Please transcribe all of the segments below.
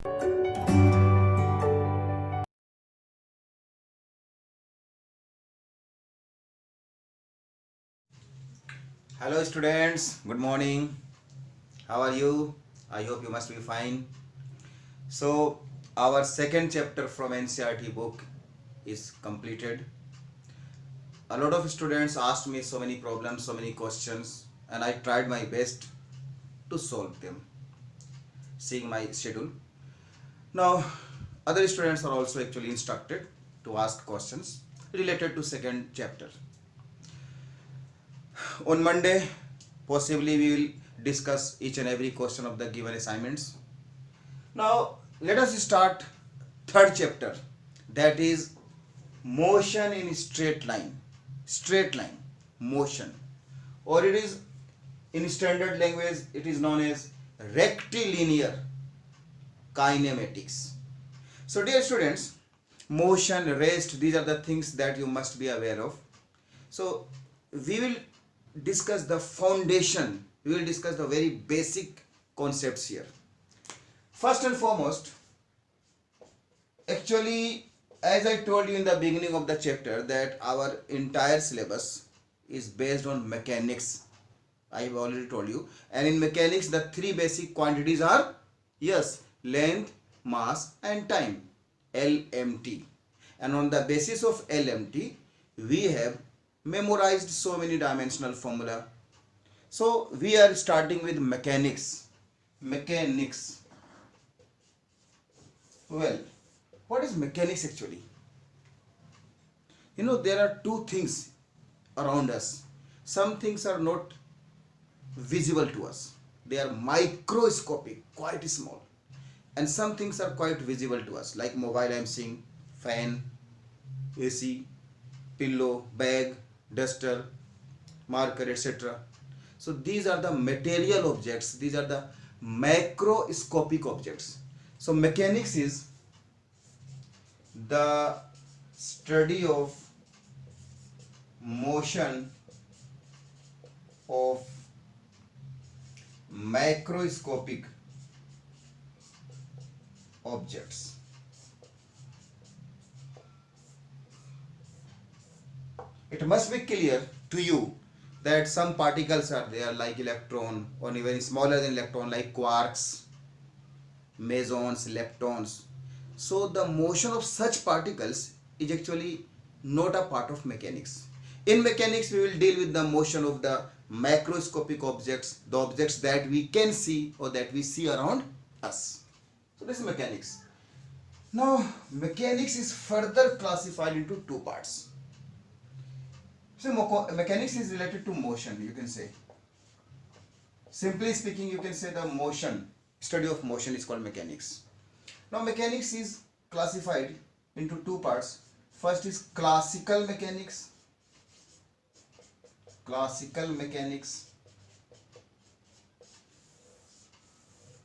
Hello students, good morning. How are you? I hope you must be fine. So our second chapter from NCERT book is completed. A lot of students asked me so many problems, so many questions, and I tried my best to solve them, seeing my schedule. Now other students are also actually instructed to ask questions related to second chapter. On Monday, possibly we will discuss each and every question of the given assignments. Now let us start third chapter, that is motion in straight line motion, or it is in standard language it is known as rectilinear kinematics. So dear students, motion, rest, these are the things that you must be aware of. So we will discuss the foundation, we will discuss the very basic concepts here. First and foremost, actually, as I told you in the beginning of the chapter, that our entire syllabus is based on mechanics. I have already told you. And in mechanics, the three basic quantities are, yes, length, mass and time, LMT. And on the basis of LMT, we have memorized so many dimensional formula. So we are starting with mechanics. Well, what is mechanics actually? There are two things around us. Some things are not visible to us, they are microscopic, quite small, and some things are quite visible to us, like mobile I am seeing, fan, AC, pillow, bag, duster, marker, etc. So these are the material objects, these are the macroscopic objects. So mechanics is the study of motion of macroscopic objects. It must be clear to you that some particles are there, like electron, or even smaller than electron, like quarks, mesons, leptons. So the motion of such particles is actually not a part of mechanics. In mechanics, we will deal with the motion of the macroscopic objects, the objects that we can see or that we see around us. So this is mechanics. Now mechanics is further classified into two parts. So mechanics is related to motion, you can say. Simply speaking, you can say the motion, study of motion is called mechanics. Now mechanics is classified into two parts. First is classical mechanics,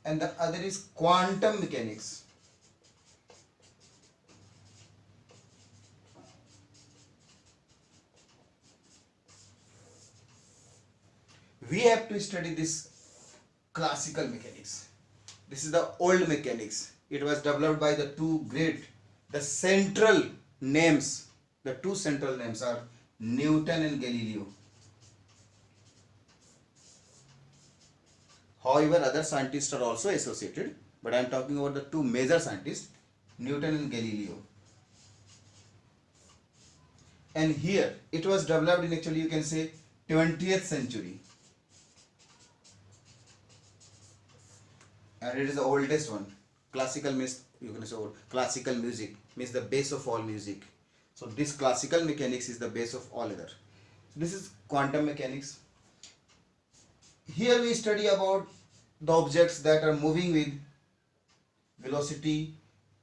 and the other is quantum mechanics. We have to study this classical mechanics. This is the old mechanics. It was developed by the two central names. The two central names are Newton and Galileo. However, other scientists are also associated, but I am talking about the two major scientists, Newton and Galileo. And here it was developed in, actually you can say, 20th century. And it is the oldest one. Classical means, you can say, classical music means the base of all music. So this classical mechanics is the base of all other. So this is quantum mechanics. Here we study about the objects that are moving with velocity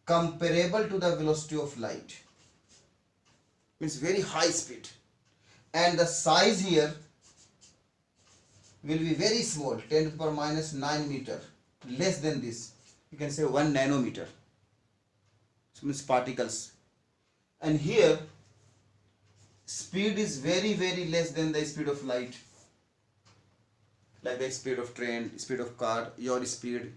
comparable to the velocity of light. Means very high speed. And the size here will be very small, 10 to the power minus 9 meter. Less than this, you can say 1 nanometer. So means particles. And here speed is very less than the speed of light, like the speed of train, speed of car, your speed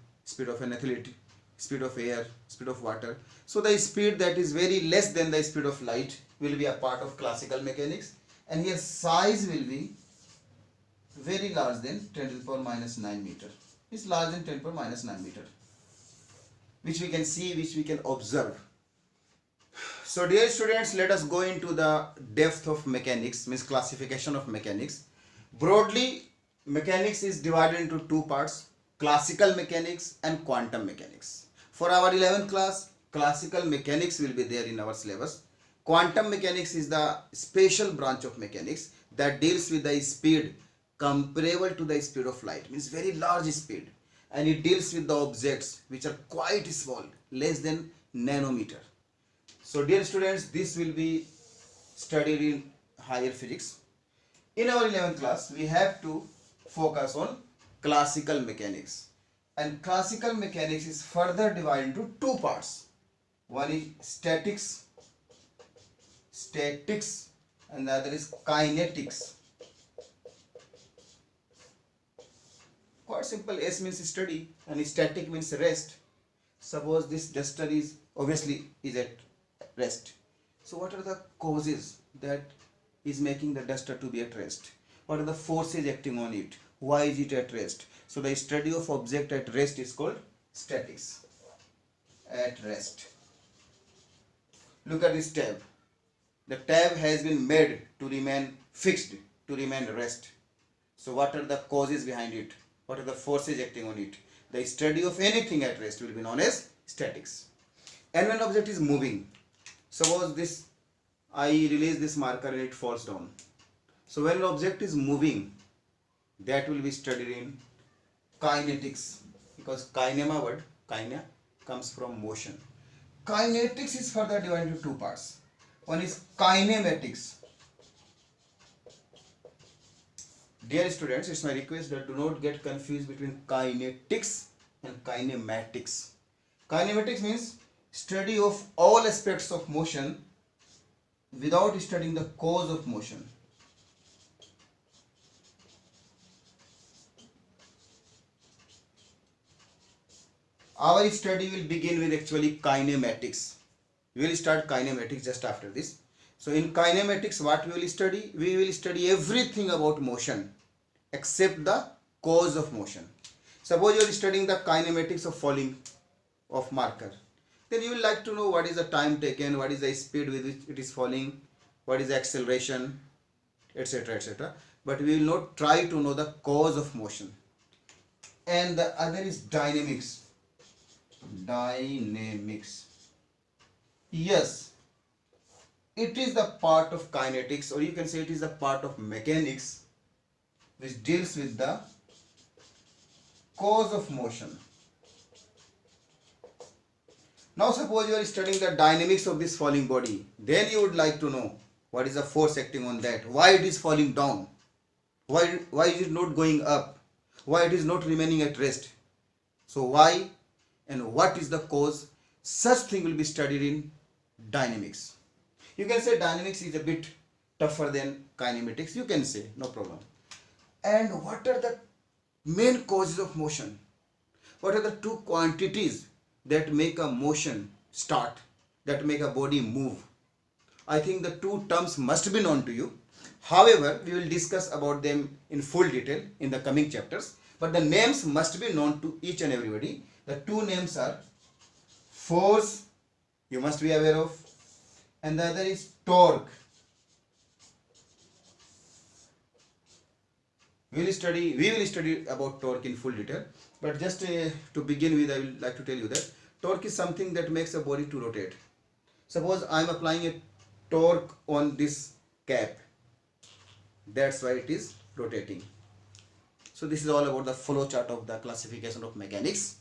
of an athlete, speed of air, speed of water. So the speed that is very less than the speed of light will be a part of classical mechanics, and here size will be very large than 10 to the power minus 9 meter. It's larger than 10 to the power minus 9 meter, which we can see, which we can observe. So dear students, let us go into the depth of mechanics, means classification of mechanics. Broadly, mechanics is divided into two parts: classical mechanics and quantum mechanics. For our 11th class, classical mechanics will be there in our syllabus. Quantum mechanics is the special branch of mechanics that deals with the speed comparable to the speed of light, means very large speed, and it deals with the objects which are quite small, less than nanometer. So dear students, this will be studied in higher physics. In our 11th class, we have to focus on classical mechanics, and classical mechanics is further divided into two parts. One is statics, and the other is kinetics. Quite simple. S means study and static means rest. Suppose this duster is obviously is at rest. So what are the causes that is making the duster to be at rest? What are the forces acting on it? Why is it at rest? So the study of object at rest is called statics. At rest. Look at this tab. The tab has been made to remain fixed, to remain rest. So what are the causes behind it? What are the forces acting on it? The study of anything at rest will be known as statics. And when object is moving, suppose this, I release this marker and it falls down. So when an object is moving, that will be studied in kinetics, because kinema word, kine, comes from motion. Kinetics is further divided into two parts. One is kinematics. Dear students, it's my request that do not get confused between kinetics and kinematics. Kinematics means study of all aspects of motion without studying the cause of motion. Our study will begin with actually kinematics. We will start kinematics just after this. So in kinematics, what we will study? We will study everything about motion except the cause of motion. Suppose you are studying the kinematics of falling of marker. Then you will like to know what is the time taken, what is the speed with which it is falling, what is the acceleration, etc., etc. But we will not try to know the cause of motion. And the other is dynamics. Dynamics. Yes, it is the part of kinetics, or you can say it is a part of mechanics, which deals with the cause of motion. Now suppose you are studying the dynamics of this falling body, then you would like to know what is the force acting on that, why it is falling down, why is it not going up, why it is not remaining at rest. So why and what is the cause, such thing will be studied in dynamics. You can say dynamics is a bit tougher than kinematics, you can say, no problem. And what are the main causes of motion? What are the two quantities that make a motion start, that make a body move? I think the two terms must be known to you. However, we will discuss about them in full detail in the coming chapters. But the names must be known to each and everybody. The two names are force, you must be aware of, and the other is torque. We will study about torque in full detail. But just to begin with, I will like to tell you that torque is something that makes a body to rotate. Suppose I am applying a torque on this cap. That's why it is rotating. So this is all about the flow chart of the classification of mechanics.